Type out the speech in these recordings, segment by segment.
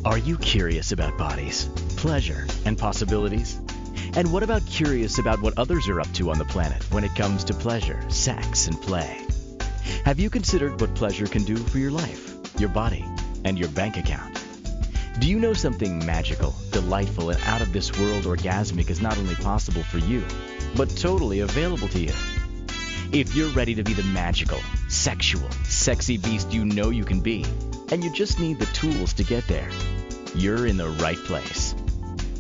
Are you curious about bodies, pleasure, and possibilities? And what about curious about what others are up to on the planet when it comes to pleasure, sex, and play? Have you considered what pleasure can do for your life, your body, and your bank account? Do you know something magical, delightful, and out of this world orgasmic is not only possible for you, but totally available to you? If you're ready to be the magical, sexual, sexy beast you know you can be, and you just need the tools to get there, you're in the right place.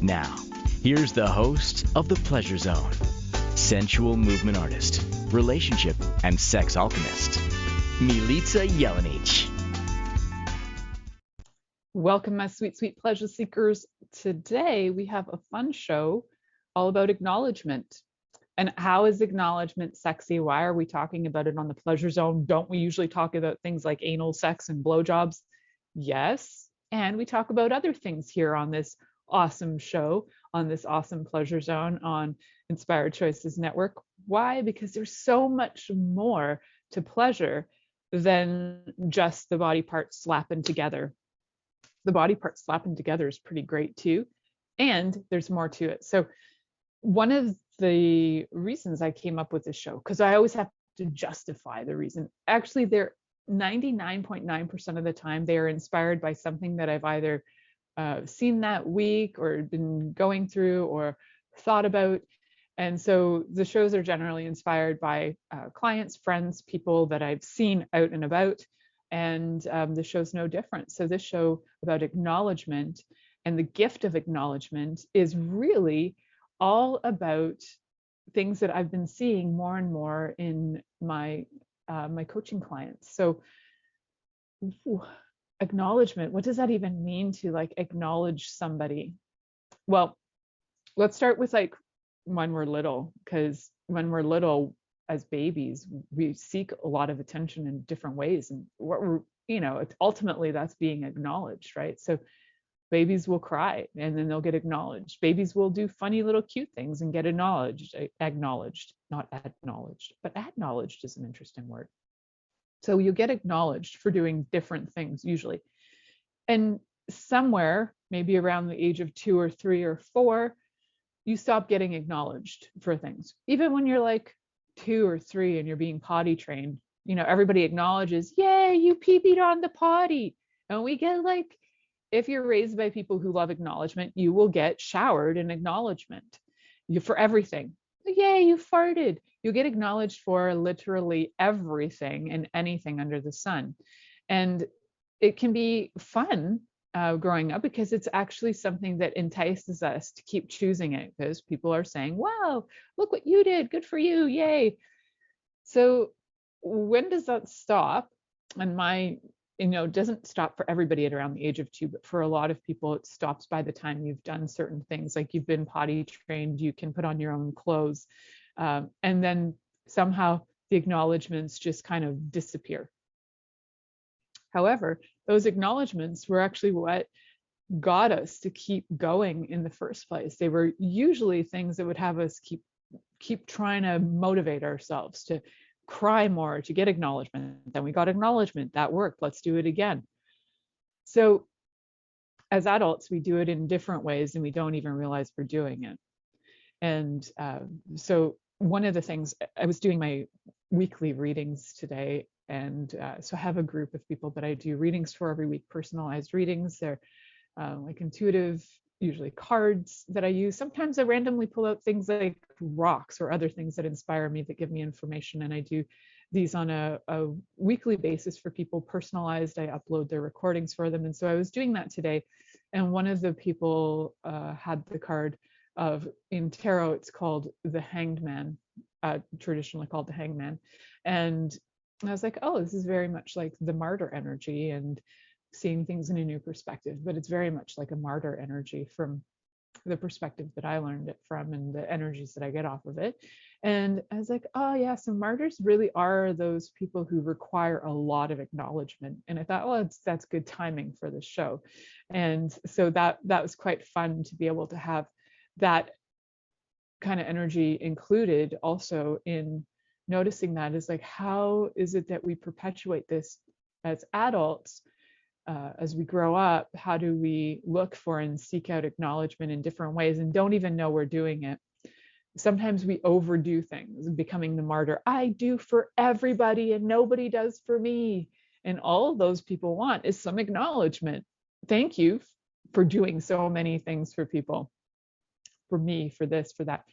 Now, here's the host of The Pleasure Zone, sensual movement artist, relationship and sex alchemist, Milica Jelenic. Welcome, my sweet, sweet pleasure seekers. Today, we have a fun show all about acknowledgement. And how is acknowledgement sexy? Why are we talking about it on the Pleasure Zone? Don't we usually talk about things like anal sex and blowjobs? Yes. And we talk about other things here on this awesome show, on this awesome Pleasure Zone on Inspired Choices Network. Why? Because there's so much more to pleasure than just the body parts slapping together. The body parts slapping together is pretty great too. And there's more to it. So one of the reasons I came up with this show, because I always have to justify the reason. Actually, they're 99.9% of the time, they are inspired by something that I've either seen that week or been going through or thought about. And so the shows are generally inspired by clients, friends, people that I've seen out and about. And the show's no different. So this show about acknowledgement and the gift of acknowledgement is really all about things that I've been seeing more and more in my my coaching clients. So acknowledgement, what does that even mean to like acknowledge somebody? Well, let's start with like when we're little, because when we're little as babies, we seek a lot of attention in different ways. And what we're, ultimately that's being acknowledged, right? So babies will cry and then they'll get acknowledged. Babies will do funny little cute things and get acknowledged, not acknowledged, but acknowledged is an interesting word. So you get acknowledged for doing different things usually. And somewhere, maybe around the age of 2 or 3 or 4, you stop getting acknowledged for things. Even when you're like 2 or 3 and you're being potty trained, everybody acknowledges, yay, you pee-peed on the potty. And we get like, if you're raised by people who love acknowledgement, you will get showered in acknowledgement for everything. Yay, you farted. You get acknowledged for literally everything and anything under the sun. And it can be fun growing up because it's actually something that entices us to keep choosing it because people are saying, wow, look what you did. Good for you. Yay. So when does that stop? And it doesn't stop for everybody at around the age of 2, but for a lot of people, it stops by the time you've done certain things, like you've been potty trained, you can put on your own clothes, and then somehow the acknowledgements just kind of disappear. However, those acknowledgements were actually what got us to keep going in the first place. They were usually things that would have us keep trying to motivate ourselves to cry more, to get acknowledgement. Then we got acknowledgement, that worked, let's do it again. So as adults, we do it in different ways and we don't even realize we're doing it. And so one of the things, I was doing my weekly readings today, and so I have a group of people that I do readings for every week, personalized readings. They're like intuitive, usually cards that I use. Sometimes I randomly pull out things like rocks or other things that inspire me, that give me information. And I do these on a weekly basis for people, personalized. I upload their recordings for them. And so I was doing that today. And one of the people had the card of, in tarot, it's called the Hanged Man, traditionally called the Hanged Man. And I was like, oh, this is very much like the martyr energy and seeing things in a new perspective, but it's very much like a martyr energy from the perspective that I learned it from and the energies that I get off of it. And I was like, oh yeah, so martyrs really are those people who require a lot of acknowledgement. And I thought, well, that's good timing for this show. And so that was quite fun to be able to have that kind of energy included also in noticing that, is like, how is it that we perpetuate this as adults as we grow up, how do we look for and seek out acknowledgement in different ways and don't even know we're doing it? Sometimes we overdo things, becoming the martyr. I do for everybody and nobody does for me. And all those people want is some acknowledgement. Thank you for doing so many things for people, for me, for this, for that.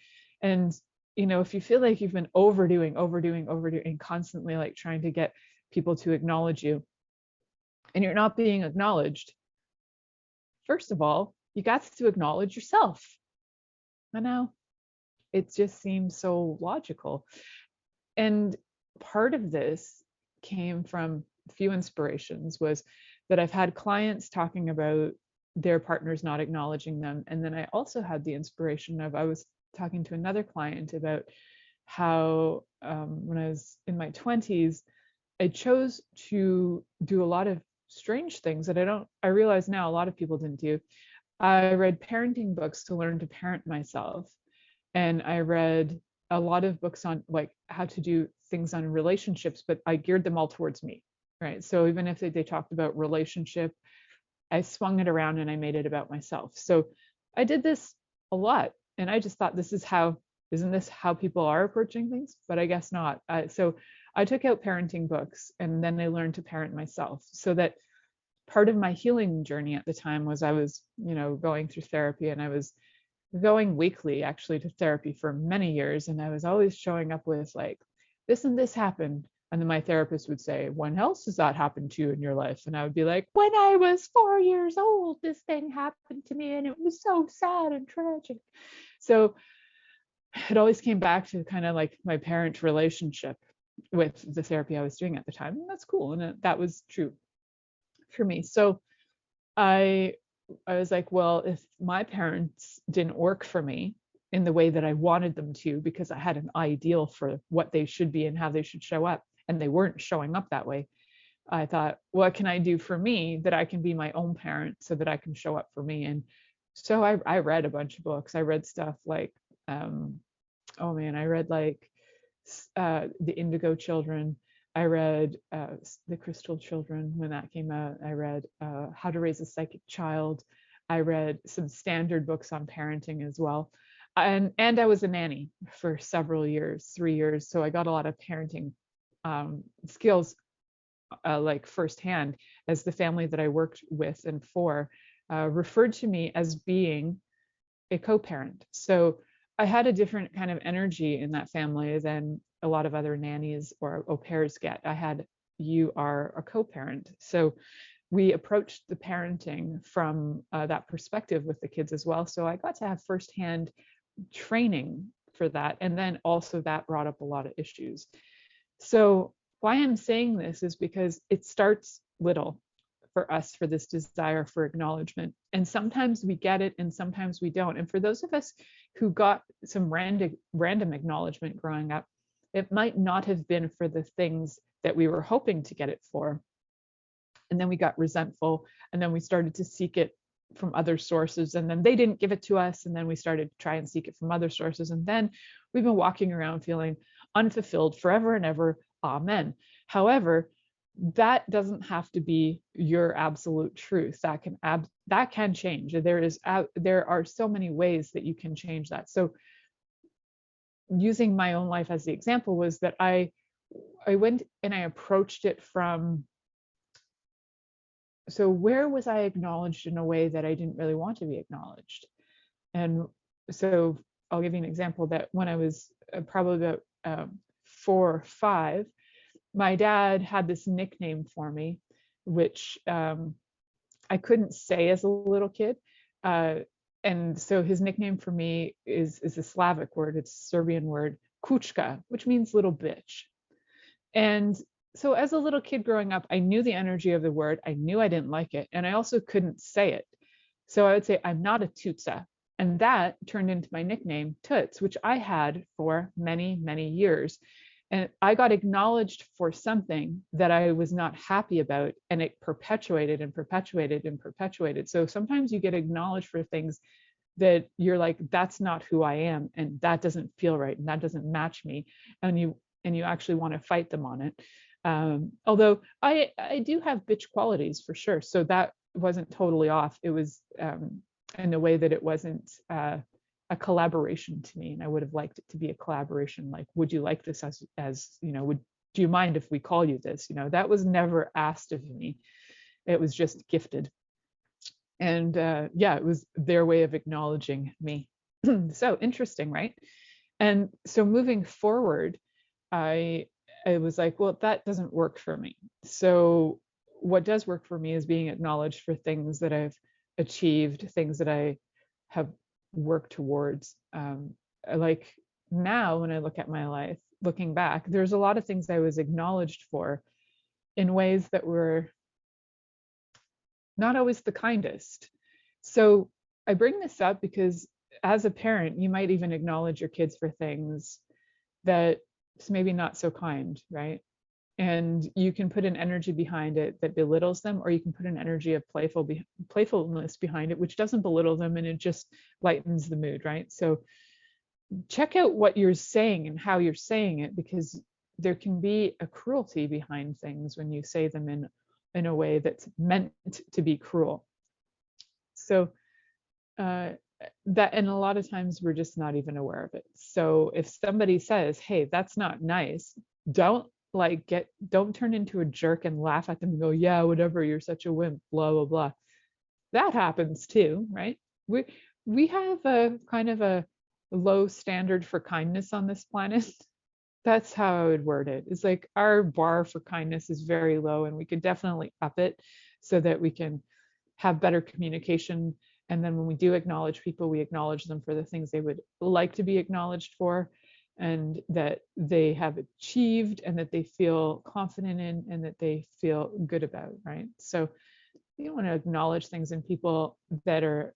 And, you know, if you feel like you've been overdoing, and constantly like trying to get people to acknowledge you, and you're not being acknowledged, first of all, you got to acknowledge yourself. I know it just seems so logical. And part of this came from a few inspirations, was that I've had clients talking about their partners not acknowledging them. And then I also had the inspiration of, I was talking to another client about how when I was in my 20s, I chose to do a lot of strange things that I realize now a lot of people didn't do. I read parenting books to learn to parent myself. And I read a lot of books on like how to do things on relationships, but I geared them all towards me, right? So even if they talked about relationship, I swung it around and I made it about myself. So I did this a lot. And I just thought, isn't this how people are approaching things? But I guess not. So I took out parenting books and then I learned to parent myself, so that part of my healing journey at the time was I was, you know, going through therapy, and I was going weekly actually to therapy for many years. And I was always showing up with like, this and this happened. And then my therapist would say, when else has that happened to you in your life? And I would be like, when I was 4 years old, this thing happened to me and it was so sad and tragic. So it always came back to kind of like my parent relationship with the therapy I was doing at the time. And that's cool. And that was true for me. So I was like, well, if my parents didn't work for me in the way that I wanted them to, because I had an ideal for what they should be and how they should show up, and they weren't showing up that way, I thought, what can I do for me that I can be my own parent so that I can show up for me? And so I read a bunch of books. I read stuff like, oh man, I read like The Indigo Children. I read The Crystal Children when that came out. I read How to Raise a Psychic Child. I read some standard books on parenting as well. And I was a nanny for several years, 3 years. So I got a lot of parenting skills like firsthand, as the family that I worked with and for referred to me as being a co-parent. So I had a different kind of energy in that family than a lot of other nannies or au pairs get. I had, you are a co-parent. So we approached the parenting from that perspective with the kids as well. So I got to have firsthand training for that. And then also that brought up a lot of issues. So why I'm saying this is because it starts little for us, for this desire for acknowledgement. And sometimes we get it and sometimes we don't. And for those of us who got some random acknowledgement growing up, it might not have been for the things that we were hoping to get it for. And then we got resentful, and then we started to seek it from other sources, and then they didn't give it to us, and then we started to try and seek it from other sources, and then we've been walking around feeling unfulfilled forever and ever. Amen. However, that doesn't have to be your absolute truth. That can change. There are so many ways that you can change that. So using my own life as the example was that I went and I approached it from, so where was I acknowledged in a way that I didn't really want to be acknowledged? And so I'll give you an example that when I was probably about 4 or 5, my dad had this nickname for me, which I couldn't say as a little kid. And so his nickname for me is a Slavic word. It's a Serbian word, kuchka, which means little bitch. And so as a little kid growing up, I knew the energy of the word. I knew I didn't like it. And I also couldn't say it. So I would say, I'm not a tutsa. And that turned into my nickname, Toots, which I had for many, many years. And I got acknowledged for something that I was not happy about, and it perpetuated and perpetuated and perpetuated. So sometimes you get acknowledged for things that you're like, that's not who I am, and that doesn't feel right, and that doesn't match me, and you actually want to fight them on it. Although I do have bitch qualities for sure. So that wasn't totally off. It was in a way that it wasn't a collaboration to me. And I would have liked it to be a collaboration. Like, would you like this as do you mind if we call you this? That was never asked of me. It was just gifted. And yeah, it was their way of acknowledging me. So interesting, right? And so moving forward, I was like, well, that doesn't work for me. So what does work for me is being acknowledged for things that I've achieved, things that I have worked towards. Like now, when I look at my life, looking back, there's a lot of things I was acknowledged for in ways that were not always the kindest. So I bring this up because as a parent, you might even acknowledge your kids for things that it's maybe not so kind, right? And you can put an energy behind it that belittles them, or you can put an energy of playfulness behind it, which doesn't belittle them and it just lightens the mood, right? So check out what you're saying and how you're saying it, because there can be a cruelty behind things when you say them in a way that's meant to be cruel. So that, and a lot of times we're just not even aware of it. So if somebody says, hey, that's not nice, don't turn into a jerk and laugh at them and go, yeah, whatever, you're such a wimp, blah blah blah. That happens too, right? We have a kind of a low standard for kindness on this planet. That's how I would word it. It's like our bar for kindness is very low, and we could definitely up it so that we can have better communication. And then when we do acknowledge people, we acknowledge them for the things they would like to be acknowledged for, and that they have achieved, and that they feel confident in, and that they feel good about, right? So you want to acknowledge things in people that are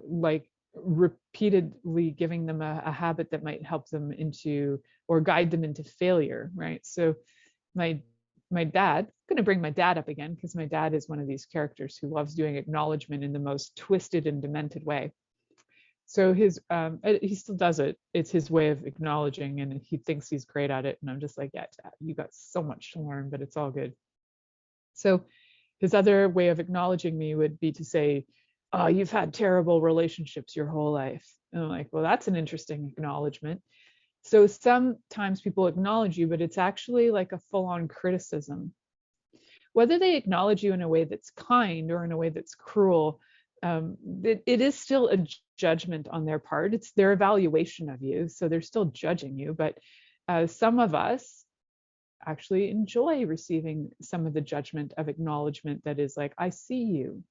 like repeatedly giving them a habit that might help them into or guide them into failure, right? So my dad, I'm going to bring my dad up again because my dad is one of these characters who loves doing acknowledgement in the most twisted and demented way. So he still does it. It's his way of acknowledging, and he thinks he's great at it. And I'm just like, yeah, Dad, you got so much to learn, but it's all good. So his other way of acknowledging me would be to say, oh, you've had terrible relationships your whole life. And I'm like, well, that's an interesting acknowledgement. So sometimes people acknowledge you, but it's actually like a full-on criticism. Whether they acknowledge you in a way that's kind or in a way that's cruel, it is still a judgment on their part. It's their evaluation of you. So they're still judging you. But some of us actually enjoy receiving some of the judgment of acknowledgement that is like, I see you.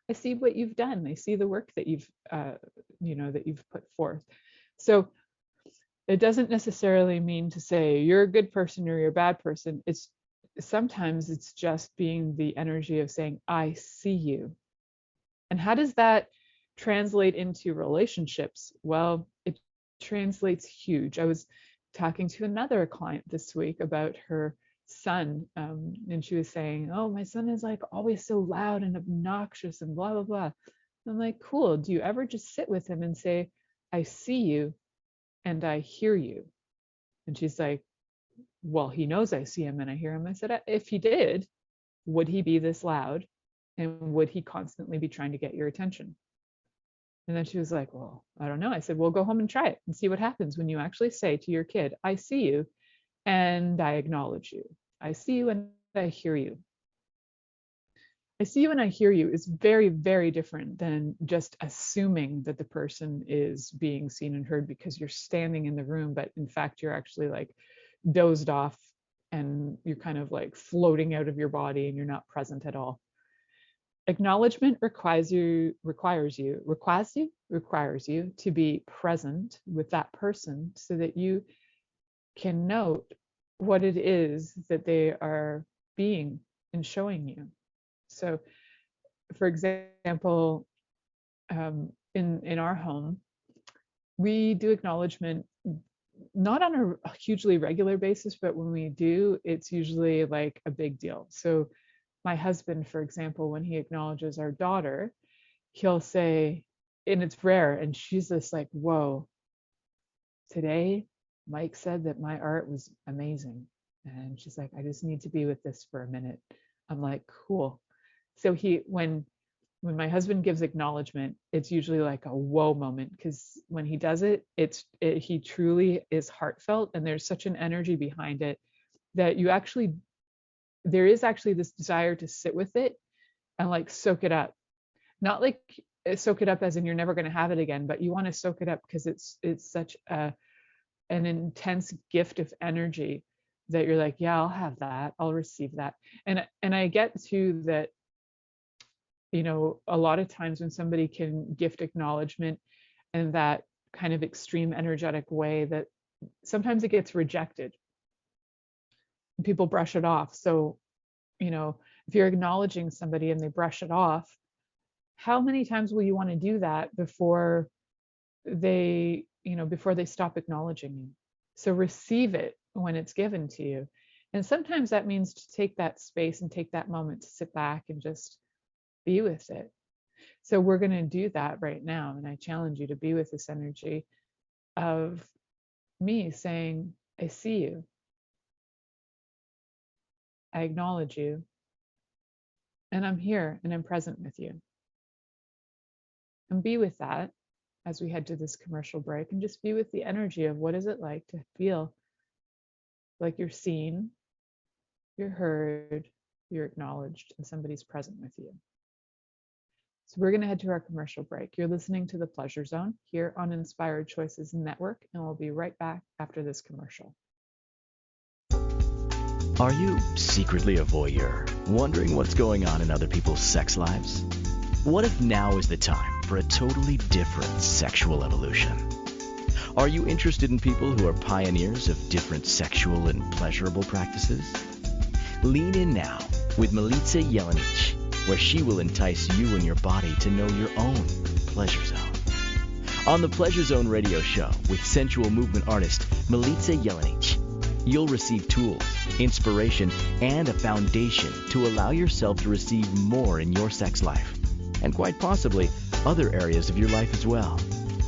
I see what you've done. I see the work that you've put forth. So it doesn't necessarily mean to say you're a good person or you're a bad person. Sometimes it's just being the energy of saying, I see you. And how does that translate into relationships? Well, it translates huge. I was talking to another client this week about her son, and she was saying, oh, my son is like always so loud and obnoxious and blah blah blah. I'm like, cool, do you ever just sit with him and say, I see you and I hear you? And she's like, well, he knows I see him and I hear him. I said, if he did, would he be this loud, and would he constantly be trying to get your attention? And then she was like, well, I don't know. I said, well, go home and try it and see what happens when you actually say to your kid, I see you and I acknowledge you. I see you and I hear you. I see you and I hear you is very, very different than just assuming that the person is being seen and heard because you're standing in the room, but in fact, you're actually like dozed off and you're kind of like floating out of your body and you're not present at all. Acknowledgement requires you to be present with that person so that you can note what it is that they are being and showing you. So, for example, in our home, we do acknowledgement not on a hugely regular basis, but when we do, it's usually like a big deal. So my husband, for example, when he acknowledges our daughter, he'll say, and it's rare, and she's just like, whoa, today Mike said that my art was amazing. And she's like, I just need to be with this for a minute. I'm like, cool. So when my husband gives acknowledgement, it's usually like a whoa moment, because when he does it, he truly is heartfelt, and there's such an energy behind it that there is actually this desire to sit with it and like soak it up. Not like soak it up as in you're never going to have it again, but you want to soak it up because it's such an intense gift of energy that you're like, yeah, I'll have that, I'll receive that. And I get too that, a lot of times when somebody can gift acknowledgement in that kind of extreme energetic way, that sometimes it gets rejected. People brush it off. So, if you're acknowledging somebody and they brush it off, how many times will you want to do that before they stop acknowledging you? So receive it when it's given to you. And sometimes that means to take that space and take that moment to sit back and just be with it. So we're going to do that right now. And I challenge you to be with this energy of me saying, I see you. I acknowledge you. And I'm here and I'm present with you. And be with that as we head to this commercial break, and just be with the energy of what is it like to feel like you're seen, you're heard, you're acknowledged, and somebody's present with you. So we're going to head to our commercial break. You're listening to The Pleasure Zone here on Inspired Choices Network, and we'll be right back after this commercial. Are you secretly a voyeur, wondering what's going on in other people's sex lives? What if now is the time for a totally different sexual evolution? Are you interested in people who are pioneers of different sexual and pleasurable practices? Lean in now with Milica Jelenic, where she will entice you and your body to know your own pleasure zone. On the Pleasure Zone radio show with sensual movement artist Milica Jelenic, you'll receive tools, inspiration, and a foundation to allow yourself to receive more in your sex life, and quite possibly other areas of your life as well.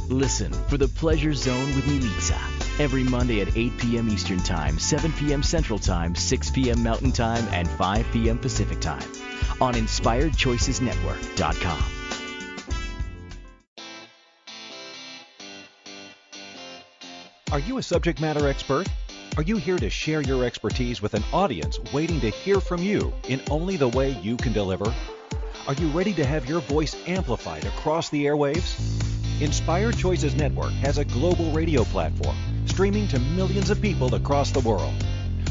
Listen for the Pleasure Zone with Milica every Monday at 8 p.m. Eastern Time, 7 p.m. Central Time, 6 p.m. Mountain Time, and 5 p.m. Pacific Time on InspiredChoicesNetwork.com. Are you a subject matter expert? Are you here to share your expertise with an audience waiting to hear from you in only the way you can deliver? Are you ready to have your voice amplified across the airwaves? Inspired Choices Network has a global radio platform streaming to millions of people across the world.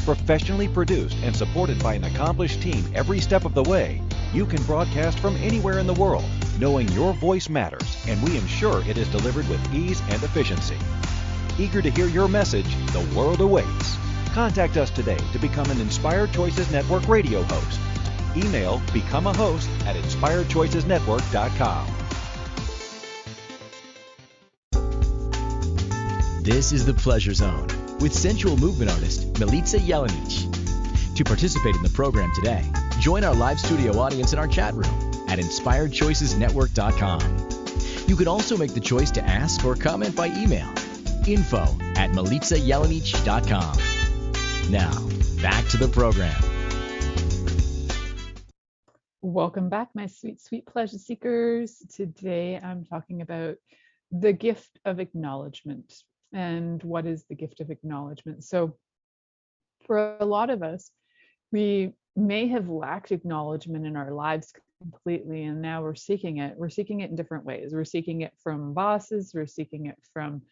Professionally produced and supported by an accomplished team every step of the way, you can broadcast from anywhere in the world, knowing your voice matters, and we ensure it is delivered with ease and efficiency. Eager to hear your message, the world awaits. Contact us today to become an Inspired Choices Network radio host. Email become a host at inspiredchoicesnetwork.com. This is the Pleasure Zone with sensual movement artist Milica Jelenic. To participate in the program today, join our live studio audience in our chat room at inspiredchoicesnetwork.com. You can also make the choice to ask or comment by email, info@milicajelenic.com. Now, back to the program. Welcome back, my sweet, sweet pleasure seekers. Today I'm talking about the gift of acknowledgement. And what is the gift of acknowledgement? So for a lot of us, we may have lacked acknowledgement in our lives completely, and now we're seeking it. We're seeking it in different ways. We're seeking it from bosses, we're seeking it from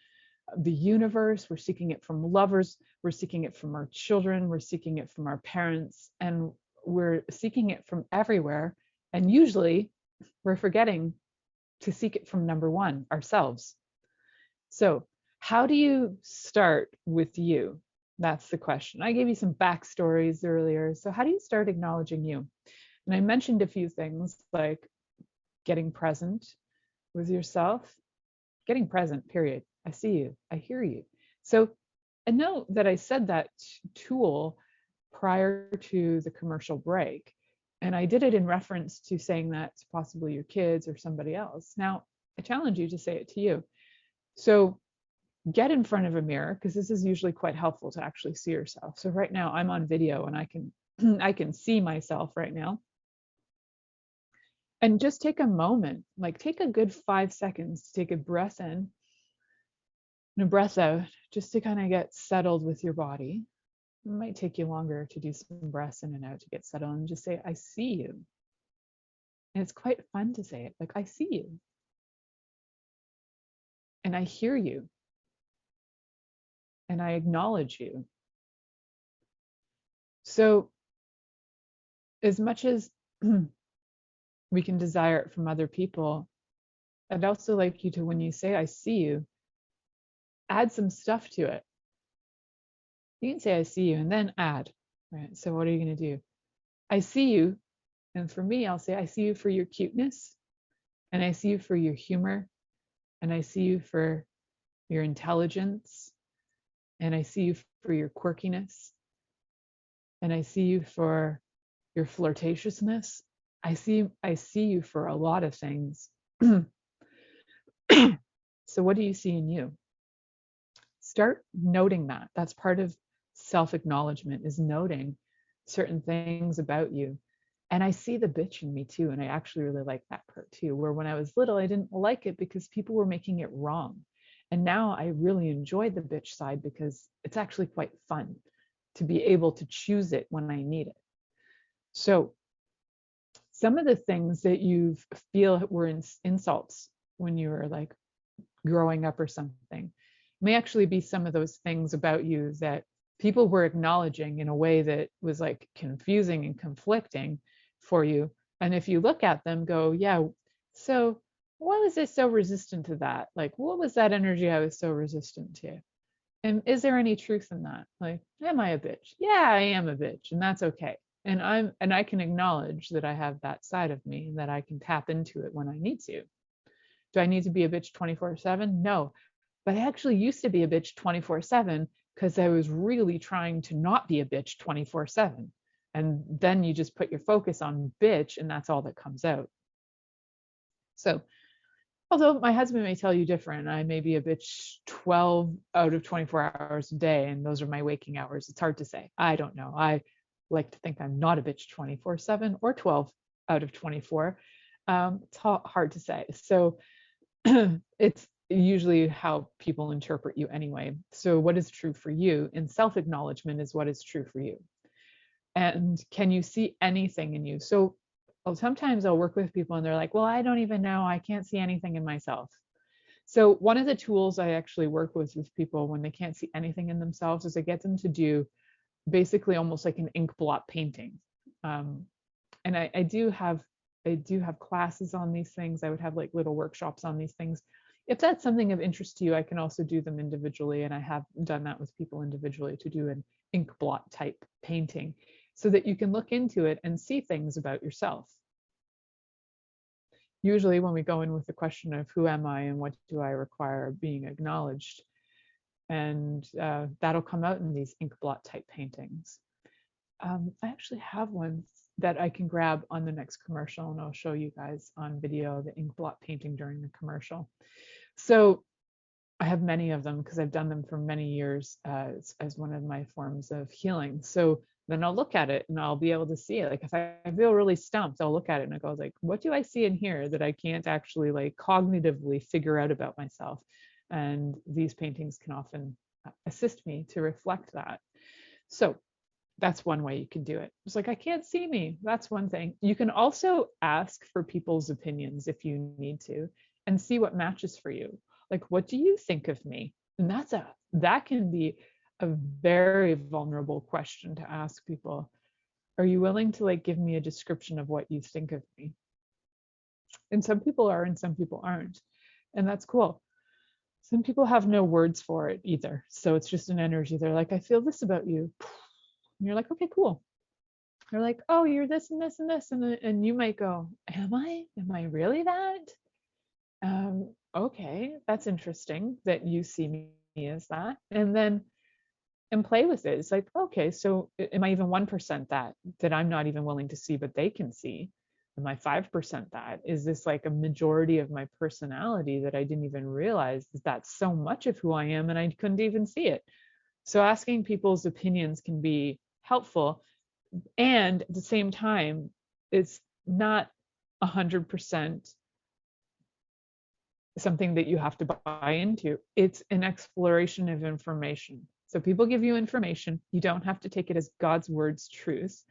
the universe, we're seeking it from lovers, we're seeking it from our children, we're seeking it from our parents, and we're seeking it from everywhere. And usually we're forgetting to seek it from number one, ourselves. So how do you start with you? That's the question. I gave you some backstories earlier. So how do you start acknowledging you? And I mentioned a few things like getting present with yourself, getting present, period. I see you, I hear you. So I know that I said that tool prior to the commercial break, and I did it in reference to saying that to possibly your kids or somebody else. Now, I challenge you to say it to you. So get in front of a mirror, because this is usually quite helpful to actually see yourself. So right now I'm on video and I can I can see myself right now. And just take a moment, like take a good 5 seconds to take a breath in and a breath out, just to kind of get settled with your body. It might take you longer to do some breaths in and out to get settled, and just say, I see you. And it's quite fun to say it, like, I see you. And I hear you. And I acknowledge you. So, as much as we can desire it from other people, I'd also like you to, when you say, I see you, add some stuff to it. You can say, I see you, and then add, right? So what are you going to do? I see you. And for me, I'll say, I see you for your cuteness, and I see you for your humor, and I see you for your intelligence, and I see you for your quirkiness, and I see you for your flirtatiousness. I see you for a lot of things. So what do you see in you? Start noting that. That's part of self-acknowledgement, is noting certain things about you. And I see the bitch in me too. And I actually really like that part too, where when I was little, I didn't like it because people were making it wrong. And now I really enjoy the bitch side because it's actually quite fun to be able to choose it when I need it. So some of the things that you feel were insults when you were like growing up or something may actually be some of those things about you that people were acknowledging in a way that was like confusing and conflicting for you. And if you look at them, go, yeah, so why was I so resistant to that? Like, what was that energy I was so resistant to? And is there any truth in that? Like, am I a bitch? Yeah, I am a bitch, and that's okay. And I can acknowledge that I have that side of me and that I can tap into it when I need to. Do I need to be a bitch 24/7? No. But I actually used to be a bitch 24/7 because I was really trying to not be a bitch 24/7. And then you just put your focus on bitch, and that's all that comes out. So, although my husband may tell you different, I may be a bitch 12 out of 24 hours a day, and those are my waking hours. It's hard to say. I don't know. I like to think I'm not a bitch 24/7 or 12 out of 24. It's hard to say. So it's usually how people interpret you anyway. So what is true for you in self-acknowledgement is what is true for you. And can you see anything in you? So sometimes I'll work with people and they're like, well, I don't even know. I can't see anything in myself. So one of the tools I actually work with people when they can't see anything in themselves is I get them to do basically almost like an ink blot painting. And I do have classes on these things. I would have like little workshops on these things. If that's something of interest to you, I can also do them individually. And I have done that with people individually, to do an ink blot type painting so that you can look into it and see things about yourself. Usually when we go in with the question of who am I and what do I require being acknowledged, and that'll come out in these ink blot type paintings. I actually have one that I can grab on the next commercial, and I'll show you guys on video the ink blot painting during the commercial. So I have many of them because I've done them for many years as one of my forms of healing. So then I'll look at it and I'll be able to see it. Like if I feel really stumped, I'll look at it and I go like, what do I see in here that I can't actually like cognitively figure out about myself? And these paintings can often assist me to reflect that. So that's one way you can do it. It's like, I can't see me. That's one thing. You can also ask for people's opinions if you need to, and see what matches for you. Like, what do you think of me? And that can be a very vulnerable question to ask people. Are you willing to like give me a description of what you think of me? And some people are and some people aren't. And that's cool. Some people have no words for it either. So it's just an energy. They're like, I feel this about you. And you're like, okay, cool. They're like, oh, you're this and this and this. And you might go, am I? Am I really that? Okay, that's interesting that you see me as that. And play with it. It's like, okay, so am I even 1% that I'm not even willing to see, but they can see? Am I 5% that? Is this like a majority of my personality that I didn't even realize that that's so much of who I am and I couldn't even see it? So asking people's opinions can be helpful. And at the same time, it's not 100% something that you have to buy into. It's an exploration of information. So people give you information. You don't have to take it as God's word's truth.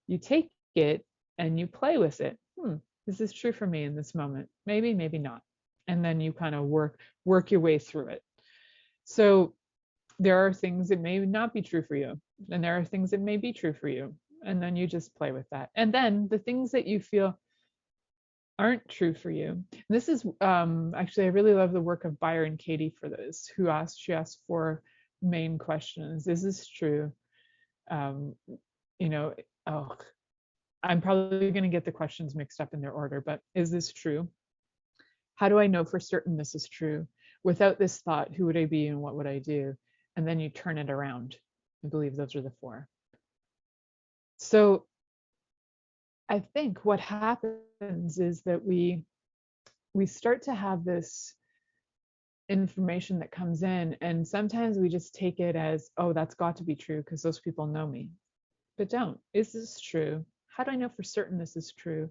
You take it and you play with it. Is this true for me in this moment? Maybe, maybe not. And then you kind of work your way through it. So there are things that may not be true for you, and there are things that may be true for you. And then you just play with that. And then the things that you feel aren't true for you. This is actually, I really love the work of Byron Katie for this, she asked 4 main questions. Is this true? You know, oh, I'm probably going to get the questions mixed up in their order, but is this true? How do I know for certain this is true? Without this thought, who would I be and what would I do? And then you turn it around. I believe those are the 4. So I think what happens is that we start to have this information that comes in, and sometimes we just take it as, oh, that's got to be true because those people know me. But don't. Is this true? How do I know for certain this is true?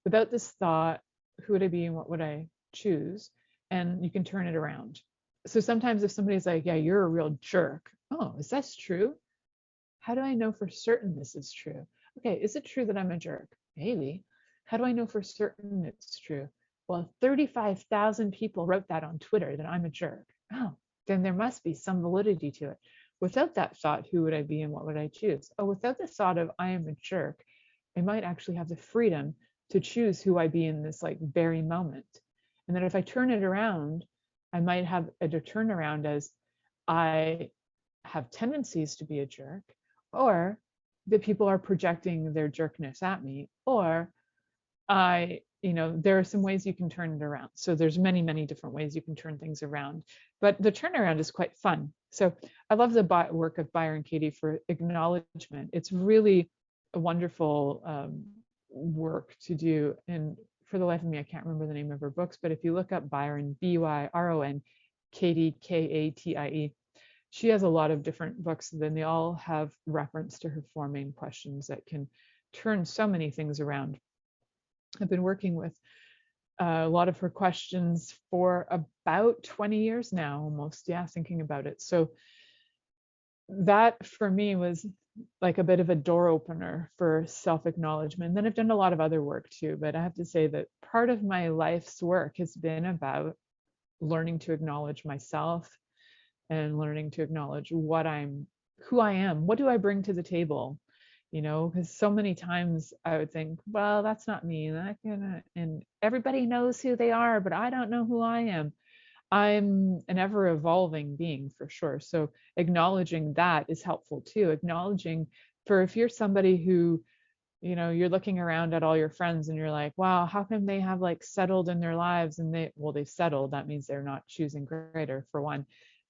Without this thought, who would I be and what would I choose? And you can turn it around. So sometimes if somebody's like, yeah, you're a real jerk. Oh, is that true? How do I know for certain this is true? Okay, is it true that I'm a jerk? Maybe. How do I know for certain it's true? Well, 35,000 people wrote that on Twitter that I'm a jerk. Oh, then there must be some validity to it. Without that thought, who would I be and what would I choose? Oh, without the thought of I am a jerk, I might actually have the freedom to choose who I be in this like very moment. And then if I turn it around, I might have a turnaround as I have tendencies to be a jerk, or that people are projecting their jerkness at me, or there are some ways you can turn it around. So there's many, many different ways you can turn things around, but the turnaround is quite fun. So I love the work of Byron Katie for acknowledgement. It's really a wonderful work to do. And for the life of me, I can't remember the name of her books, but if you look up Byron, Byron, Katie, Katie, she has a lot of different books, and then they all have reference to her 4 main questions that can turn so many things around. I've been working with a lot of her questions for about 20 years now, almost, thinking about it. So that for me was like a bit of a door opener for self-acknowledgement. Then I've done a lot of other work too, but I have to say that part of my life's work has been about learning to acknowledge myself and learning to acknowledge who I am. What do I bring to the table? Because so many times I would think, well, that's not me, and everybody knows who they are, but I don't know who I am. I'm an ever evolving being for sure. So acknowledging that is helpful too. Acknowledging if you're somebody who, you're looking around at all your friends and you're like, wow, how come they have like settled in their lives and they've settled. That means they're not choosing greater for one.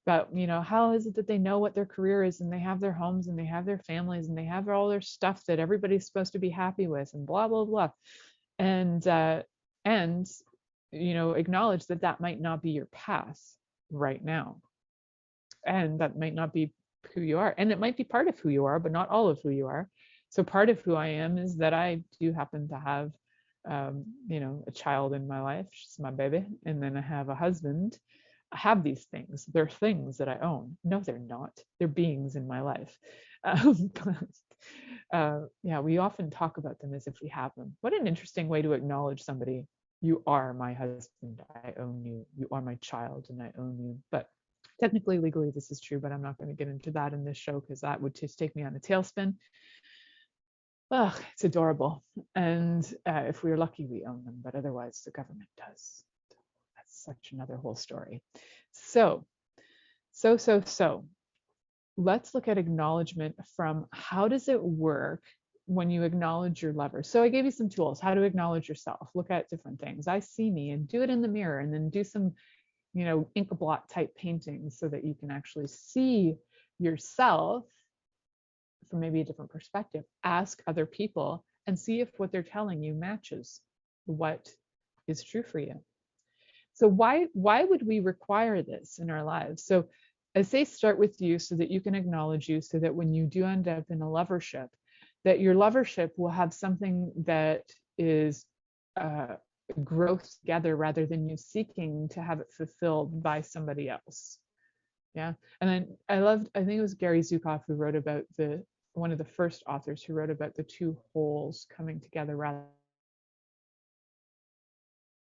But, how is it that they know what their career is and they have their homes and they have their families and they have all their stuff that everybody's supposed to be happy with and blah, blah, blah. And acknowledge that might not be your path right now. And that might not be who you are. And it might be part of who you are, but not all of who you are. So part of who I am is that I do happen to have, a child in my life. She's my baby. And then I have a husband. I have these things. They're things that I own. No, they're not. They're beings in my life. We often talk about them as if we have them. What an interesting way to acknowledge somebody. You are my husband. I own you. You are my child and I own you. But technically, legally, this is true, but I'm not going to get into that in this show because that would just take me on a tailspin. Oh, it's adorable. And if we're lucky, we own them, but otherwise the government does. That's such another whole story. So let's look at acknowledgement from how does it work when you acknowledge your lover. So I gave you some tools, how to acknowledge yourself, look at different things. I see me, and do it in the mirror, and then do some, ink blot type paintings so that you can actually see yourself from maybe a different perspective. Ask other people and see if what they're telling you matches what is true for you. So why would we require this in our lives? So I say start with you so that you can acknowledge you, so that when you do end up in a lovership, that your lovership will have something that is growth together rather than you seeking to have it fulfilled by somebody else. Yeah. And then I think it was Gary Zukav who wrote about one of the first authors who wrote about the two wholes coming together rather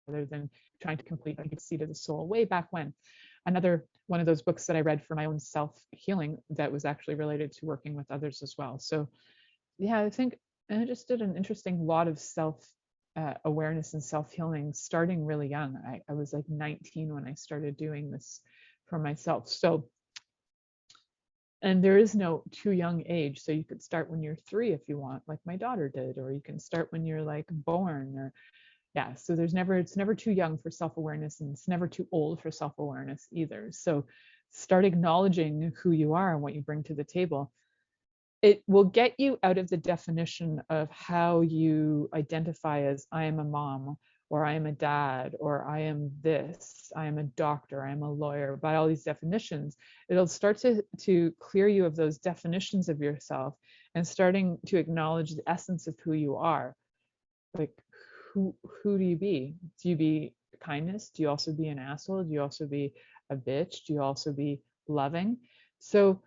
than trying to complete, I think it's Seed of the Soul, way back when. Another one of those books that I read for my own self-healing that was actually related to working with others as well. So yeah, I think I just did an interesting lot of self-awareness and self-healing starting really young. I was like 19 when I started doing this for myself. So, and there is no too young age. So you could start when you're 3 if you want, like my daughter did, or you can start when you're like born, or yeah. So it's never too young for self-awareness, and it's never too old for self-awareness either. So start acknowledging who you are and what you bring to the table. It will get you out of the definition of how you identify as I am a mom, or I am a dad, or I am this, I am a doctor, I am a lawyer, by all these definitions. It'll start to clear you of those definitions of yourself and starting to acknowledge the essence of who you are. Like, who do you be? Do you be kindness? Do you also be an asshole? Do you also be a bitch? Do you also be loving? So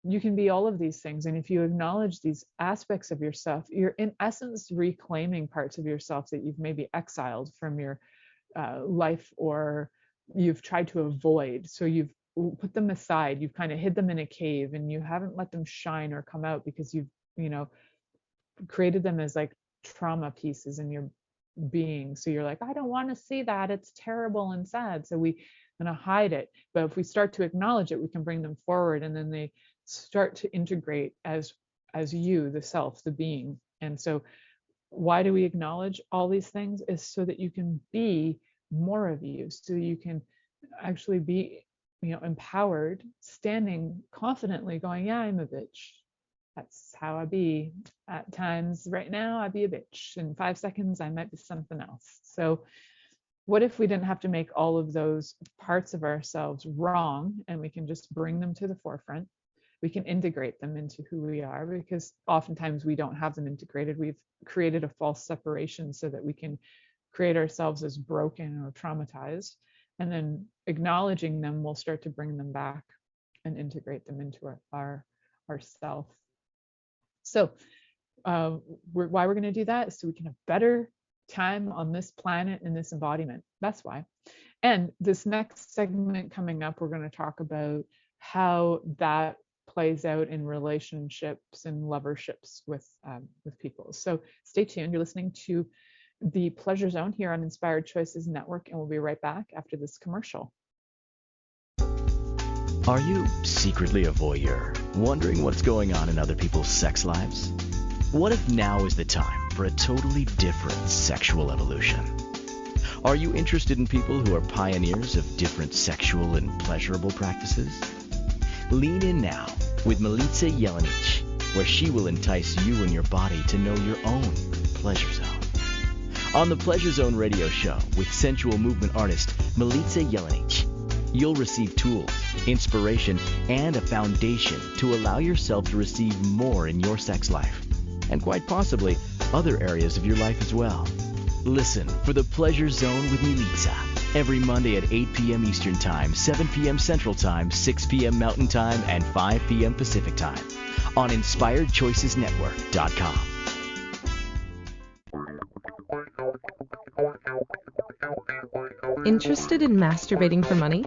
you can be all of these things. And if you acknowledge these aspects of yourself, you're in essence reclaiming parts of yourself that you've maybe exiled from your life, or you've tried to avoid. So you've put them aside, you've kind of hid them in a cave, and you haven't let them shine or come out because you've, created them as like trauma pieces in your being. So you're like, I don't want to see that. It's terrible and sad. So we going to hide it. But if we start to acknowledge it, we can bring them forward, and then they start to integrate as you, the self, the being. And so why do we acknowledge all these things? Is so that you can be more of you, so you can actually be, empowered, standing confidently going, yeah, I'm a bitch. That's how I be at times. Right now, I be a bitch. In 5 seconds, I might be something else. So what if we didn't have to make all of those parts of ourselves wrong, and we can just bring them to the forefront? We can integrate them into who we are, because oftentimes we don't have them integrated. We've created a false separation so that we can create ourselves as broken or traumatized. And then acknowledging them will start to bring them back and integrate them into our self. So why we're going to do that is so we can have better time on this planet in this embodiment. That's why. And this next segment coming up, we're going to talk about how that plays out in relationships and loverships with people. So stay tuned. You're listening to the Pleasure Zone here on Inspired Choices Network, and we'll be right back after this commercial. Are you secretly a voyeur, wondering what's going on in other people's sex lives? What if now is the time for a totally different sexual evolution? Are you interested in people who are pioneers of different sexual and pleasurable practices? Lean in now with Milica Jelenic, where she will entice you and your body to know your own pleasure zone. On the Pleasure Zone radio show with sensual movement artist Milica Jelenic, you'll receive tools, inspiration, and a foundation to allow yourself to receive more in your sex life, and quite possibly other areas of your life as well. Listen for the Pleasure Zone with Milica every Monday at 8 p.m. Eastern Time, 7 p.m. Central Time, 6 p.m. Mountain Time, and 5 p.m. Pacific Time on InspiredChoicesNetwork.com. Interested in masturbating for money,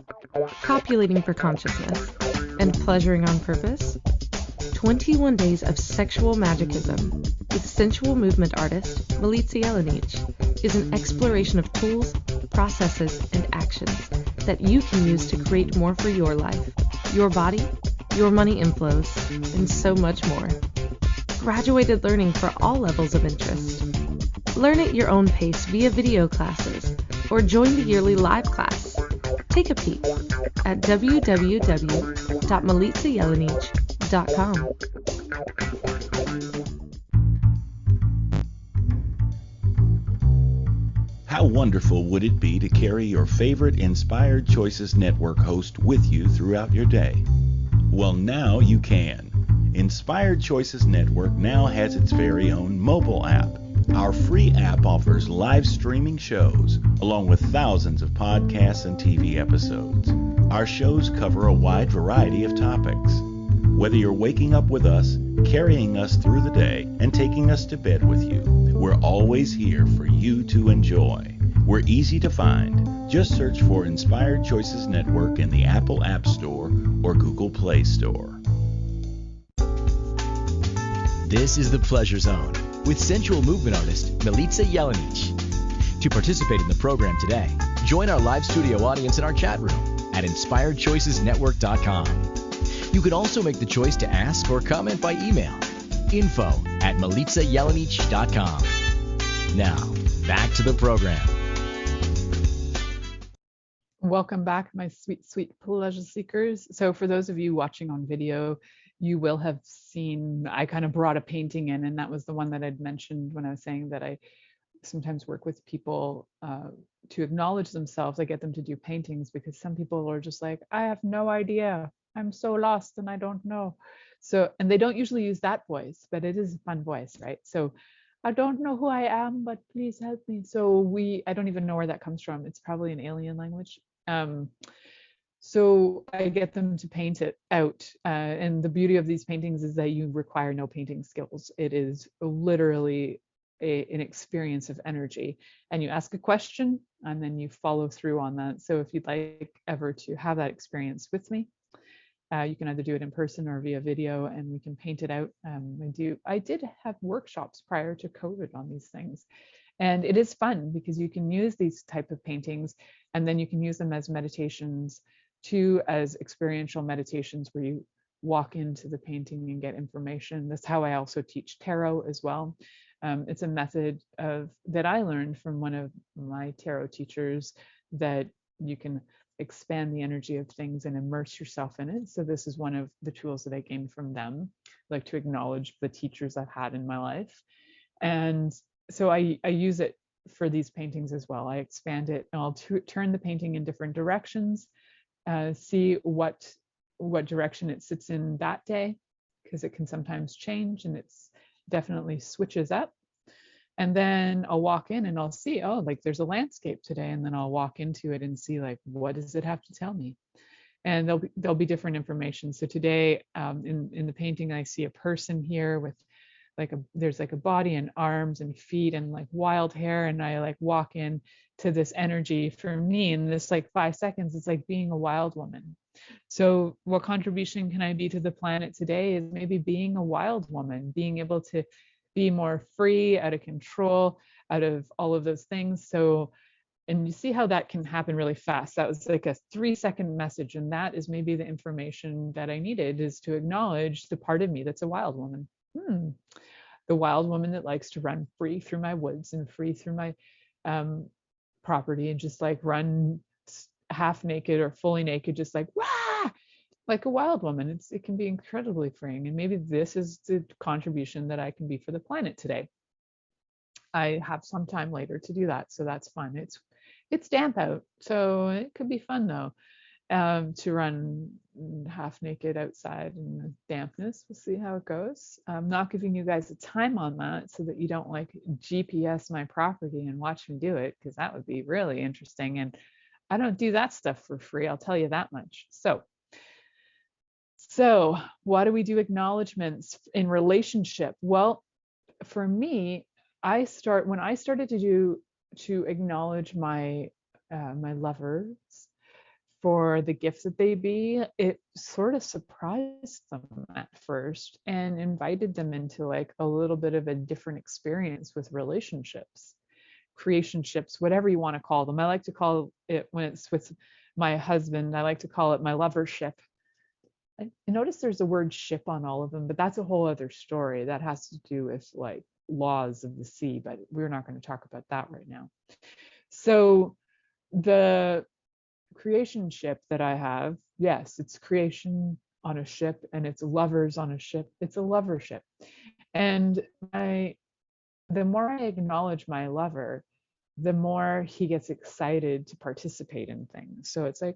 copulating for consciousness, and pleasuring on purpose? 21 Days of Sexual Magicism with sensual movement artist Milica Jelenic is an exploration of tools, processes, and actions that you can use to create more for your life, your body, your money inflows, and so much more. Graduated learning for all levels of interest. Learn at your own pace via video classes or join the yearly live class. Take a peek at www.milicajelenic.com. How wonderful would it be to carry your favorite Inspired Choices Network host with you throughout your day? Well, now you can. Inspired Choices Network now has its very own mobile app. Our free app offers live streaming shows, along with thousands of podcasts and TV episodes. Our shows cover a wide variety of topics. Whether you're waking up with us, carrying us through the day, and taking us to bed with you, we're always here for you to enjoy. We're easy to find. Just search for Inspired Choices Network in the Apple App Store or Google Play Store. This is The Pleasure Zone with sensual movement artist Milica Jelenic. To participate in the program today, join our live studio audience in our chat room at inspiredchoicesnetwork.com. You can also make the choice to ask or comment by email, info@milicajelenic.com. Now, back to the program. Welcome back, my sweet, sweet pleasure seekers. So for those of you watching on video, you will have seen I kind of brought a painting in, and that was the one that I'd mentioned when I was saying that I sometimes work with people to acknowledge themselves. I get them to do paintings because some people are just like, I have no idea. I'm so lost and I don't know. So, and they don't usually use that voice, but it is a fun voice, right? So I don't know who I am, but please help me. So I don't even know where that comes from. It's probably an alien language. So I get them to paint it out. And the beauty of these paintings is that you require no painting skills. It is literally an experience of energy. And you ask a question and then you follow through on that. So if you'd like ever to have that experience with me, you can either do it in person or via video, and we can paint it out. I did have workshops prior to COVID on these things. And it is fun because you can use these type of paintings and then you can use them as meditations too, as experiential meditations where you walk into the painting and get information. That's how I also teach tarot as well. It's a method that I learned from one of my tarot teachers, that you can expand the energy of things and immerse yourself in it. So this is one of the tools that I gained from them, like to acknowledge the teachers I've had in my life. And so I use it for these paintings as well. I expand it and I'll turn the painting in different directions, see what direction it sits in that day, because it can sometimes change and it's definitely switches up. And then I'll walk in and I'll see, oh, like there's a landscape today, and then I'll walk into it and see, like, what does it have to tell me? And there'll be different information. So today, in the painting, I see a person here with there's like a body and arms and feet and like wild hair, and I like walk in to this energy. For me, in this like 5 seconds, it's like being a wild woman. So what contribution can I be to the planet today is maybe being a wild woman, being able to be more free, out of control, out of all of those things. So, and you see how that can happen really fast. That was like a 3-second message. And that is maybe the information that I needed, is to acknowledge the part of me that's a wild woman. The wild woman that likes to run free through my woods and free through my property, and just like run half naked or fully naked, just like, wah! Like a wild woman. It can be incredibly freeing. And maybe this is the contribution that I can be for the planet today. I have some time later to do that, so that's fun. It's damp out, so it could be fun though, to run half naked outside in the dampness. We'll see how it goes. I'm not giving you guys a time on that so that you don't like GPS my property and watch me do it, because that would be really interesting. And I don't do that stuff for free, I'll tell you that much. So why do we do acknowledgements in relationship? Well, for me, when I started to acknowledge my lovers for the gifts that they be, it sort of surprised them at first and invited them into like a little bit of a different experience with relationships, creationships, whatever you want to call them. I like to call it, when it's with my husband, I like to call it my lovership. I notice there's the word ship on all of them, but that's a whole other story that has to do with like laws of the sea, but we're not going to talk about that right now. So the creation ship that I have, yes, it's creation on a ship and it's lovers on a ship. It's a lover ship. And the more I acknowledge my lover, the more he gets excited to participate in things. So it's like,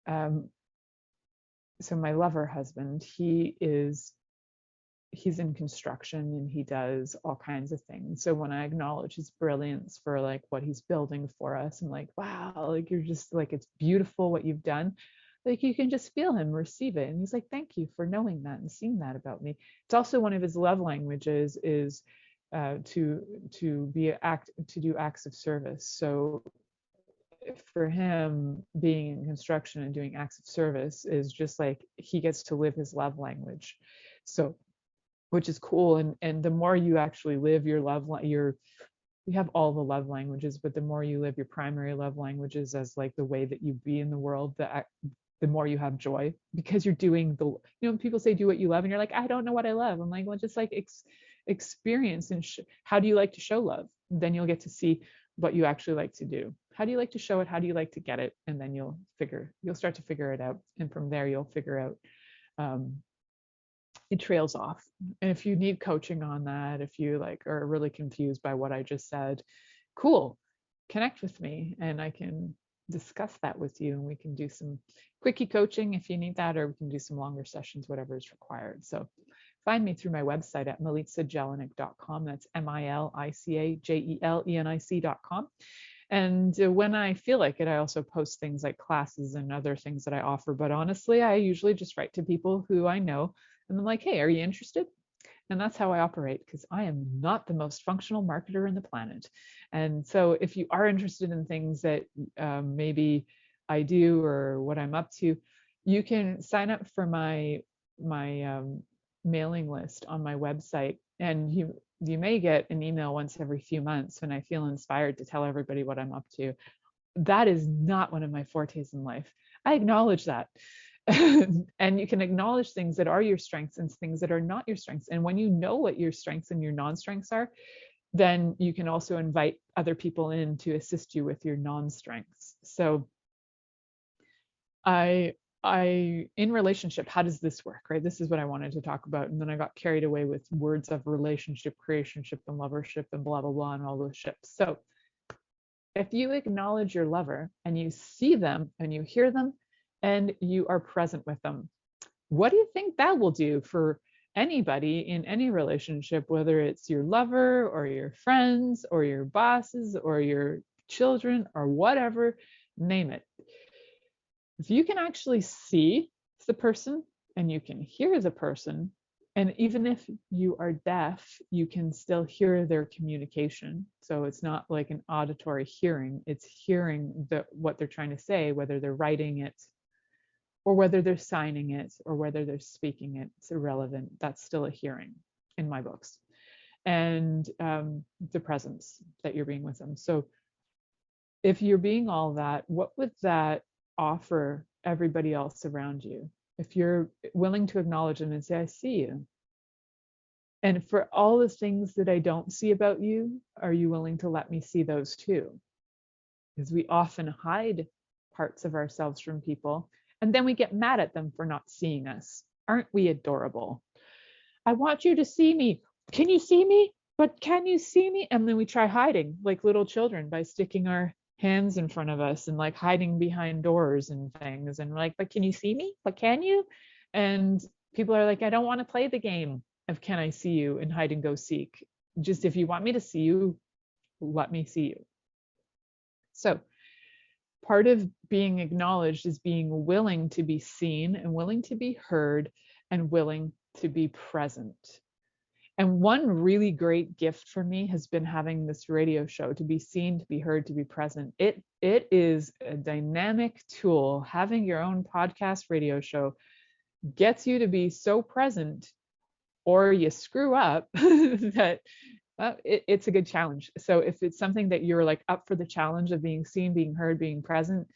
so my lover husband, he's in construction and he does all kinds of things. So when I acknowledge his brilliance for like what he's building for us, I'm like, wow, like you're just like, it's beautiful what you've done. Like you can just feel him receive it. And he's like, thank you for knowing that and seeing that about me. It's also one of his love languages is to do acts of service. So for him, being in construction and doing acts of service is just like he gets to live his love language. So which is cool. And the more you actually live your we have all the love languages, but the more you live your primary love languages as like the way that you be in the world, the more you have joy, because you're doing people say do what you love and you're like, I don't know what I love. I'm like, well, just like experience and how do you like to show love? Then you'll get to see what you actually like to do. How do you like to show it? How do you like to get it? And then you'll start to figure it out. And from there, you'll figure out it trails off. And if you need coaching on that, if you like are really confused by what I just said, cool, connect with me and I can discuss that with you, and we can do some quickie coaching if you need that, or we can do some longer sessions, whatever is required. So find me through my website at milicajelenic.com. That's MILICAJELENIC.com. And when I feel like it, I also post things like classes and other things that I offer. But honestly, I usually just write to people who I know and I'm like, hey, are you interested? And that's how I operate, because I am not the most functional marketer in the planet. And so if you are interested in things that maybe I do or what I'm up to, you can sign up for my mailing list on my website. And you may get an email once every few months when I feel inspired to tell everybody what I'm up to. That is not one of my fortes in life. I acknowledge that. And you can acknowledge things that are your strengths and things that are not your strengths. And when you know what your strengths and your non-strengths are, then you can also invite other people in to assist you with your non-strengths. So in relationship, how does this work, right? This is what I wanted to talk about. And then I got carried away with words of relationship, creationship, and lovership, and blah, blah, blah, and all those ships. So if you acknowledge your lover and you see them and you hear them and you are present with them, what do you think that will do for anybody in any relationship, whether it's your lover or your friends or your bosses or your children or whatever, name it. If you can actually see the person and you can hear the person, and even if you are deaf, you can still hear their communication. So it's not like an auditory hearing, it's hearing what they're trying to say, whether they're writing it or whether they're signing it or whether they're speaking it. It's irrelevant. That's still a hearing in my books. And the presence that you're being with them. So if you're being all that, what would that offer everybody else around you? If you're willing to acknowledge them and say, I see you. And for all the things that I don't see about you, are you willing to let me see those too? Because we often hide parts of ourselves from people, and then we get mad at them for not seeing us. Aren't we adorable? I want you to see me. Can you see me? But can you see me? And then we try hiding like little children by sticking our hands in front of us and like hiding behind doors and things. And we're like, but can you see me? But can you? And people are like, I don't want to play the game of can I see you and hide and go seek. Just if you want me to see you, let me see you. So part of being acknowledged is being willing to be seen and willing to be heard and willing to be present. And one really great gift for me has been having this radio show, to be seen, to be heard, to be present. It is a dynamic tool. Having your own podcast radio show gets you to be so present, or you screw up, that it's a good challenge. So if it's something that you're like up for the challenge of being seen, being heard, being present,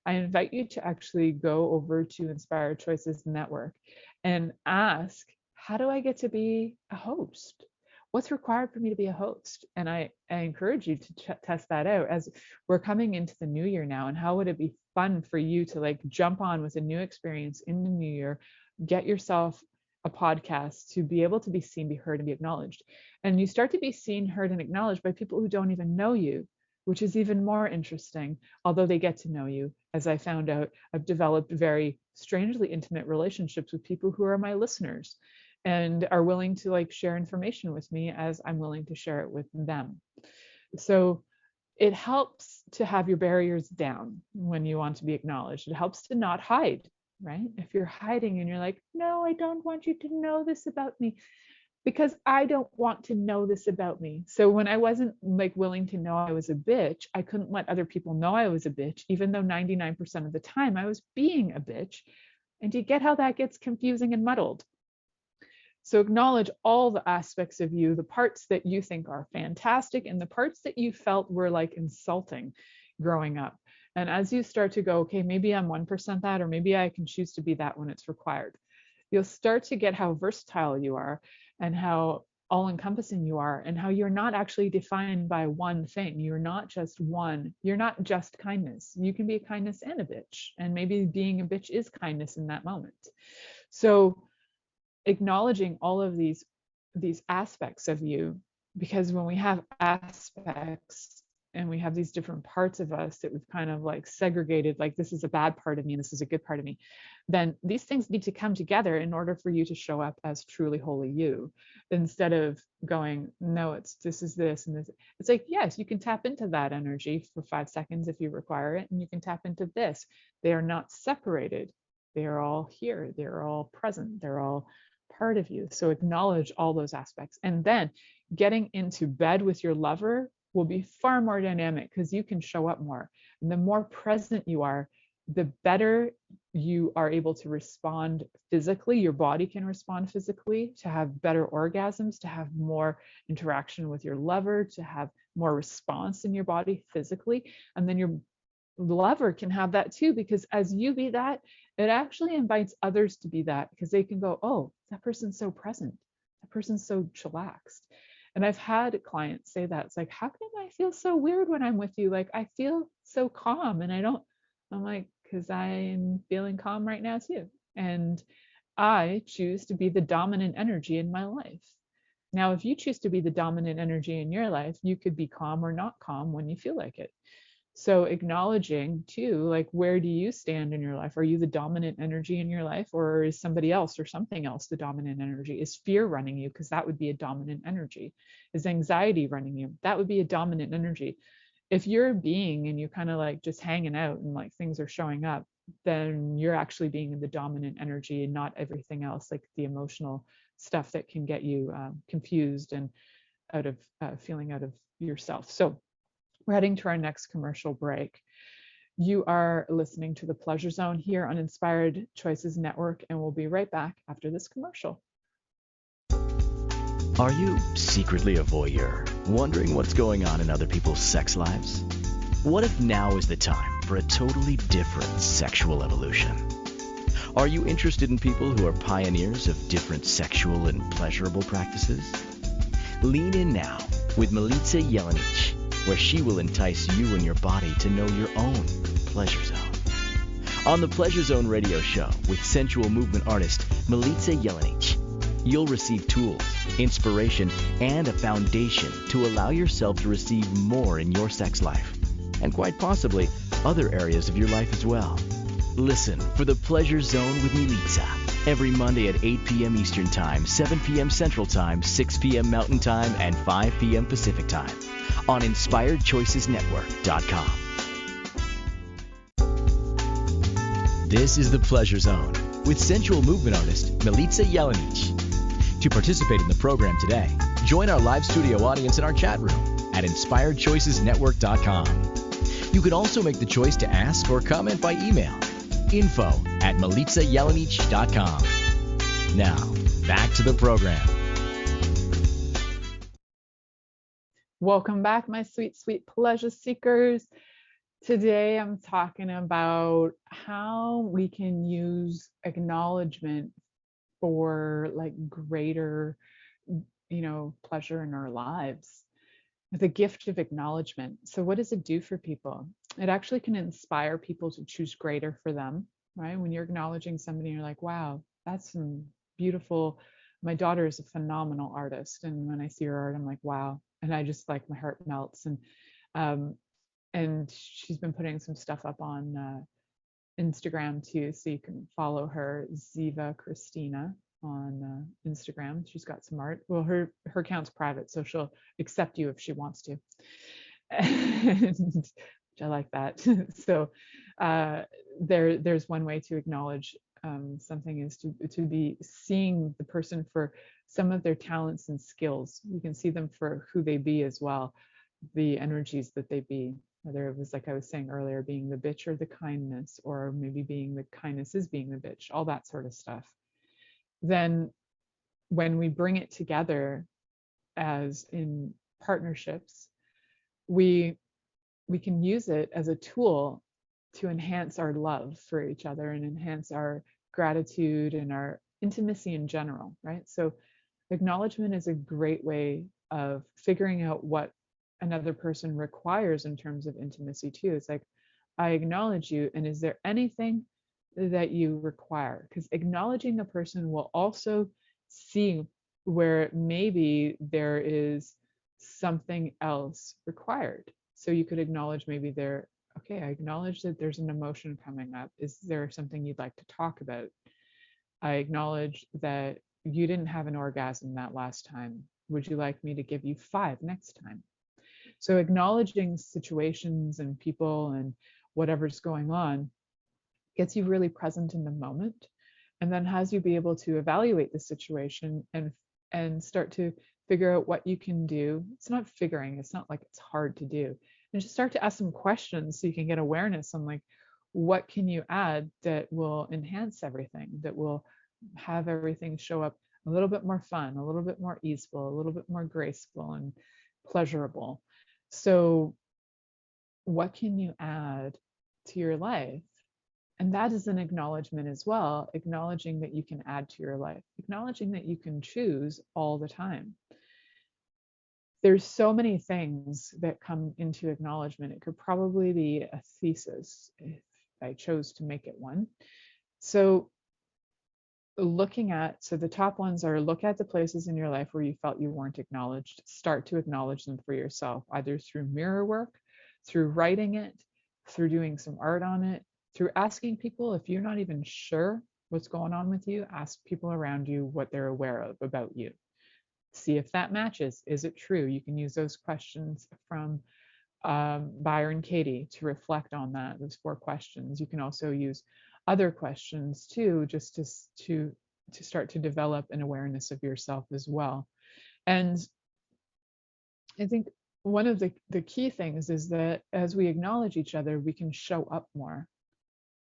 I invite you to actually go over to Inspired Choices Network and ask, how do I get to be a host? What's required for me to be a host? And I encourage you to test that out as we're coming into the new year now. And how would it be fun for you to like jump on with a new experience in the new year, get yourself a podcast to be able to be seen, be heard, and be acknowledged. And you start to be seen, heard, and acknowledged by people who don't even know you, which is even more interesting, although they get to know you. As I found out, I've developed very strangely intimate relationships with people who are my listeners and are willing to like share information with me as I'm willing to share it with them. So it helps to have your barriers down when you want to be acknowledged. It helps to not hide, right? If you're hiding and you're like, no, I don't want you to know this about me, because I don't want to know this about me. So when I wasn't like willing to know I was a bitch, I couldn't let other people know I was a bitch, even though 99% of the time I was being a bitch. And you get how that gets confusing and muddled. So acknowledge all the aspects of you, the parts that you think are fantastic and the parts that you felt were like insulting growing up. And as you start to go, okay, maybe I'm 1% that, or maybe I can choose to be that when it's required, you'll start to get how versatile you are and how all-encompassing you are, and how you're not actually defined by one thing. You're not just one. You're not just kindness. You can be a kindness and a bitch. And maybe being a bitch is kindness in that moment. So acknowledging all of these aspects of you, because when we have aspects and we have these different parts of us that we've kind of like segregated, like this is a bad part of me and this is a good part of me, then these things need to come together in order for you to show up as truly wholly you, instead of going, no, it's this is this and this. It's like, yes, you can tap into that energy for 5 seconds if you require it, and you can tap into this. They are not separated. They are all here. They're all present. They're all part of you. So acknowledge all those aspects. And then getting into bed with your lover will be far more dynamic, because you can show up more. And the more present you are, the better you are able to respond physically. Your body can respond physically, to have better orgasms, to have more interaction with your lover, to have more response in your body physically. And then your lover can have that too, because as you be that, it actually invites others to be that, because they can go, oh, that person's so present, that person's so chillaxed. And I've had clients say that, it's like, how can I feel so weird when I'm with you? Like, I feel so calm, and I'm like, because I'm feeling calm right now too. And I choose to be the dominant energy in my life. Now, if you choose to be the dominant energy in your life, you could be calm or not calm when you feel like it. So acknowledging too, like, where do you stand in your life? Are you the dominant energy in your life, or is somebody else or something else the dominant energy? Is fear running you? Because that would be a dominant energy. Is anxiety running you? That would be a dominant energy. If you're a being and you're kind of like just hanging out and like things are showing up, then you're actually being in the dominant energy and not everything else, like the emotional stuff that can get you confused and out of feeling out of yourself. So we're heading to our next commercial break. You are listening to The Pleasure Zone here on Inspired Choices Network, and we'll be right back after this commercial. Are you secretly a voyeur, wondering what's going on in other people's sex lives? What if now is the time for a totally different sexual evolution? Are you interested in people who are pioneers of different sexual and pleasurable practices? Lean in now with Milica Jelenic, where she will entice you and your body to know your own pleasure zone. On the Pleasure Zone radio show with sensual movement artist Milica Jelenic, you'll receive tools, inspiration, and a foundation to allow yourself to receive more in your sex life, and quite possibly other areas of your life as well. Listen for the Pleasure Zone with Milica every Monday at 8 p.m. Eastern Time, 7 p.m. Central Time, 6 p.m. Mountain Time, and 5 p.m. Pacific Time on InspiredChoicesNetwork.com. This is the Pleasure Zone with sensual movement artist Milica Jelenic. To participate in the program today, join our live studio audience in our chat room at InspiredChoicesNetwork.com. You can also make the choice to ask or comment by email, info@MilicaJelenic.com. Now, back to the program. Welcome back, my sweet, sweet pleasure seekers. Today, I'm talking about how we can use acknowledgement for like greater, pleasure in our lives. The gift of acknowledgement. So what does it do for people? It actually can inspire people to choose greater for them, right? When you're acknowledging somebody, you're like, wow, that's some beautiful. My daughter is a phenomenal artist, and when I see her art, I'm like, wow. And I just like, my heart melts. And she's been putting some stuff up on Instagram too, so you can follow her, Ziva Christina, on Instagram. She's got some art. Well, her account's private, so she'll accept you if she wants to. And which I like that. So there's one way to acknowledge something, is to be seeing the person for some of their talents and skills. You can see them for who they be as well, the energies that they be, whether it was, like I was saying earlier, being the bitch or the kindness, or maybe being the kindness is being the bitch, all that sort of stuff. Then when we bring it together as in partnerships, we can use it as a tool to enhance our love for each other and enhance our gratitude and our intimacy in general, right? So acknowledgement is a great way of figuring out what another person requires in terms of intimacy too. It's like, I acknowledge you, and is there anything that you require? Because acknowledging a person will also see where maybe there is something else required. So you could acknowledge maybe okay, I acknowledge that there's an emotion coming up. Is there something you'd like to talk about? I acknowledge that you didn't have an orgasm that last time. Would you like me to give you 5 next time? So acknowledging situations and people and whatever's going on gets you really present in the moment, and then has you be able to evaluate the situation and start to figure out what you can do. It's not figuring, it's not like it's hard to do. And just start to ask some questions so you can get awareness on, like, what can you add that will enhance everything, that will have everything show up a little bit more fun, a little bit more easeful, a little bit more graceful and pleasurable. So what can you add to your life? And that is an acknowledgement as well, acknowledging that you can add to your life, acknowledging that you can choose all the time. There's so many things that come into acknowledgement. It could probably be a thesis if I chose to make it one. So the top ones are, look at the places in your life where you felt you weren't acknowledged. Start to acknowledge them for yourself, either through mirror work, through writing it, through doing some art on it, through asking people. If you're not even sure what's going on with you, ask people around you what they're aware of about you. See if that matches. Is it true? You can use those questions from Byron Katie to reflect on that, those 4 questions. You can also use other questions too, just to start to develop an awareness of yourself as well. And I think one of the key things is that as we acknowledge each other, we can show up more.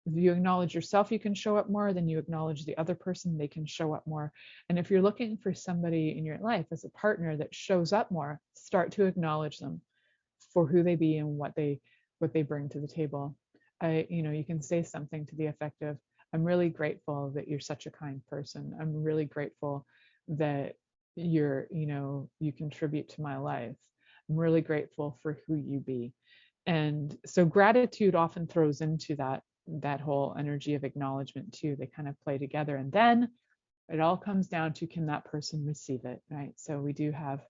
If you acknowledge yourself, you can show up more. Then you acknowledge the other person, they can show up more. And if you're looking for somebody in your life as a partner that shows up more, start to acknowledge them for who they be and what they bring to the table. You can say something to the effect of, I'm really grateful that you're such a kind person. I'm really grateful that you contribute to my life. I'm really grateful for who you be. And so gratitude often throws into that whole energy of acknowledgement too. They kind of play together, and then it all comes down to, can that person receive it, right? So we do have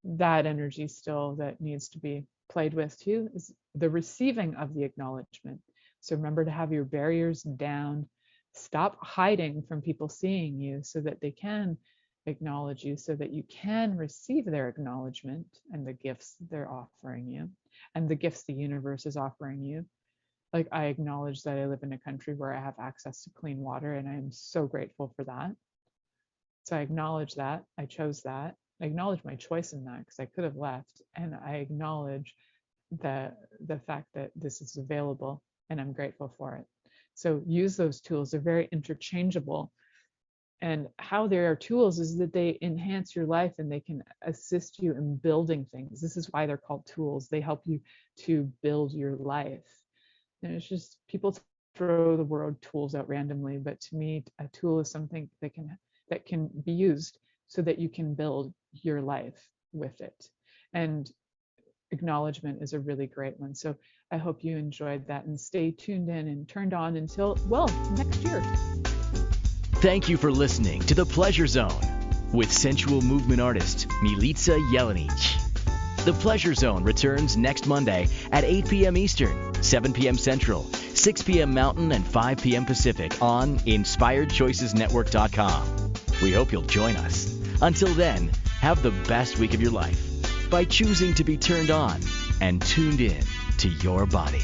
that energy still that needs to be played with too, is the receiving of the acknowledgement. So remember to have your barriers down. Stop hiding from people seeing you so that they can acknowledge you, so that you can receive their acknowledgement and the gifts they're offering you and the gifts the universe is offering you. Like, I acknowledge that I live in a country where I have access to clean water, and I am so grateful for that. So I acknowledge that. I chose that. I acknowledge my choice in that, because I could have left, and I acknowledge the fact that this is available, and I'm grateful for it. So use those tools. They're very interchangeable. And how they are tools is that they enhance your life and they can assist you in building things. This is why they're called tools. They help you to build your life. And it's just, people throw the word tools out randomly, but to me, a tool is something that can be used so that you can build your life with it. And acknowledgement is a really great one. So I hope you enjoyed that, and stay tuned in and turned on until, well, next year. Thank you for listening to The Pleasure Zone with sensual movement artist Milica Jelenic. The Pleasure Zone returns next Monday at 8 p.m. Eastern, 7 p.m. Central, 6 p.m. Mountain, and 5 p.m. Pacific on InspiredChoicesNetwork.com. We hope you'll join us. Until then, have the best week of your life by choosing to be turned on and tuned in to your body.